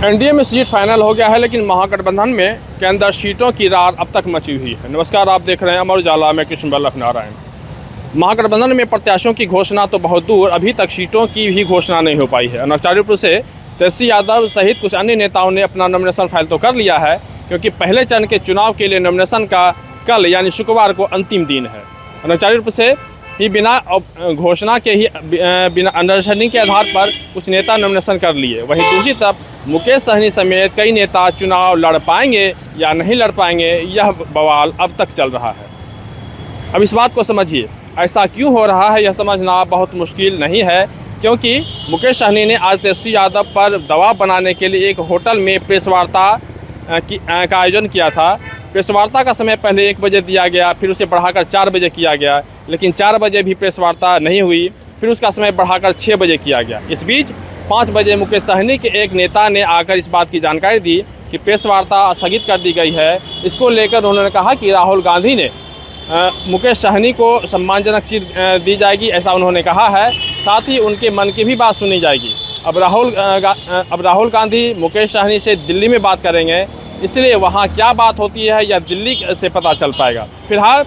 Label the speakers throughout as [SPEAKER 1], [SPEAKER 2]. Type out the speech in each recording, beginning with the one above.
[SPEAKER 1] NDA में seat final हो गया है, लेकिन महागठबंधन में के अंदर सीटों की रार अब तक मची हुई है। नमस्कार, आप देख रहे हैं अमर उजाला में कृष्ण बल्लभ नारायण। महागठबंधन में प्रत्याशियों की घोषणा तो बहुत दूर, अभी तक सीटों की भी घोषणा नहीं हो पाई है। अनौचार्यपुर से तेजस्वी यादव सहित कुछ अन्य नेताओं ने अपना नॉमिनेशन फाइल तो कर लिया है, क्योंकि पहले चरण के चुनाव के लिए नॉमिनेशन का कल यानी शुक्रवार को अंतिम दिन है। अनौचार्यपुर से ही बिना घोषणा के ही बिना अंडरस्टैंडिंग के आधार पर कुछ नेता नॉमिनेशन कर लिए। वहीं दूसरी तरफ मुकेश सहनी समेत कई नेता चुनाव लड़ पाएंगे या नहीं लड़ पाएंगे, यह बवाल अब तक चल रहा है। अब इस बात को समझिए, ऐसा क्यों हो रहा है यह समझना बहुत मुश्किल नहीं है, क्योंकि मुकेश सहनी ने आज तेजस्वी यादव पर दबाव बनाने के लिए एक होटल में प्रेस वार्ता का आयोजन किया था। प्रेस वार्ता का समय पहले 1 बजे दिया गया, फिर उसे बढ़ाकर 4 बजे किया गया, लेकिन 4 बजे भी प्रेस वार्ता नहीं हुई, फिर उसका समय बढ़ाकर 6 बजे किया गया। इस बीच 5 बजे मुकेश सहनी के एक नेता ने आकर इस बात की जानकारी दी कि प्रेस वार्ता स्थगित कर दी गई है। इसको लेकर उन्होंने कहा कि राहुल गांधी ने मुकेश सहनी को सम्मानजनक सीट दी जाएगी, ऐसा उन्होंने कहा है। साथ ही उनके मन की भी बात सुनी जाएगी। अब राहुल गांधी मुकेश सहनी से दिल्ली में बात करेंगे, इसलिए वहाँ क्या बात होती है यह दिल्ली से पता चल पाएगा। फिलहाल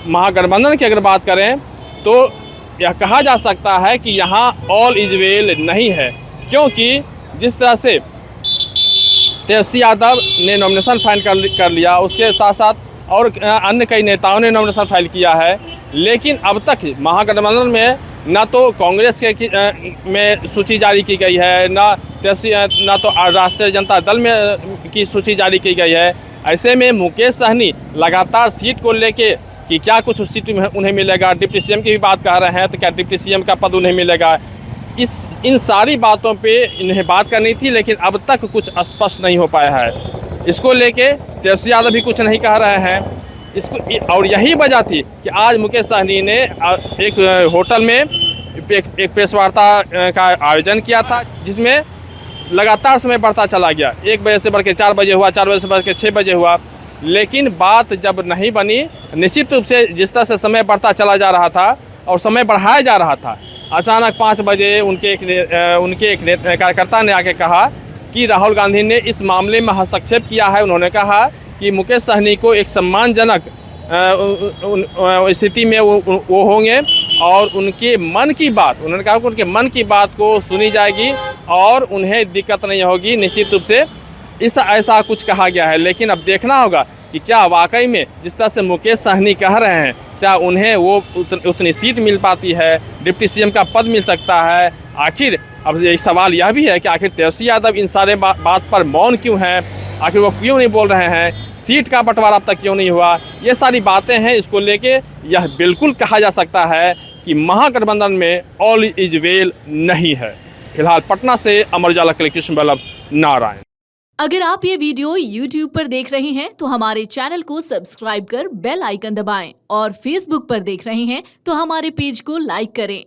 [SPEAKER 1] महागठबंधन की अगर बात करें तो यह कहा जा सकता है कि यहाँ ऑल इज वेल नहीं है, क्योंकि जिस तरह से तेजस्वी यादव ने नॉमिनेशन फाइल कर लिया, उसके साथ साथ और अन्य कई नेताओं ने नॉमिनेशन फाइल किया है, लेकिन अब तक महागठबंधन में ना तो कांग्रेस के में सूची जारी की गई है, ना तो राष्ट्रीय जनता दल में की सूची जारी की गई है। ऐसे में मुकेश सहनी लगातार सीट को लेके कि क्या कुछ उस सीट में उन्हें मिलेगा, डिप्टी सीएम की भी बात कर रहे हैं, तो क्या डिप्टी सीएम का पद उन्हें मिलेगा, इन सारी बातों पे इन्हें बात करनी थी, लेकिन अब तक कुछ स्पष्ट नहीं हो पाया है। इसको लेके तेजस्वी यादव भी कुछ नहीं कह रहे हैं इसको, और यही वजह थी कि आज मुकेश सहनी ने एक होटल में एक प्रेस वार्ता का आयोजन किया था, जिसमें लगातार समय बढ़ता चला गया। 1 बजे से बढ़ के 4 बजे हुआ, 4 बजे से बढ़ के 6 बजे हुआ, लेकिन बात जब नहीं बनी, निश्चित रूप से जिस तरह से समय बढ़ता चला जा रहा था और समय बढ़ाया जा रहा था, अचानक 5 बजे उनके एक कार्यकर्ता ने आके कहा कि राहुल गांधी ने इस मामले में हस्तक्षेप किया है। उन्होंने कहा कि मुकेश सहनी को एक सम्मानजनक स्थिति में वो होंगे और उनके मन की बात, उन्होंने कहा कि उनके मन की बात को सुनी जाएगी और उन्हें दिक्कत नहीं होगी। निश्चित रूप से ऐसा कुछ कहा गया है, लेकिन अब देखना होगा कि क्या वाकई में जिस तरह से मुकेश सहनी कह रहे हैं, क्या उन्हें वो उतनी सीट मिल पाती है, डिप्टी सीएम का पद मिल सकता है। आखिर अब एक सवाल यह भी है कि आखिर तेजस्वी यादव इन सारे बात पर मौन क्यों हैं, आखिर वो क्यों नहीं बोल रहे हैं, सीट का बंटवारा अब तक क्यों नहीं हुआ, ये सारी बातें हैं। इसको लेके यह बिल्कुल कहा जा सकता है कि महागठबंधन में ऑल इज वेल नहीं है। फिलहाल पटना से अमर उजाला के लिए कृष्ण बल्लभ नारायण।
[SPEAKER 2] अगर आप ये वीडियो YouTube पर देख रहे हैं तो हमारे चैनल को सब्सक्राइब कर बेल आइकन दबाएं, और Facebook पर देख रहे हैं तो हमारे पेज को लाइक करें।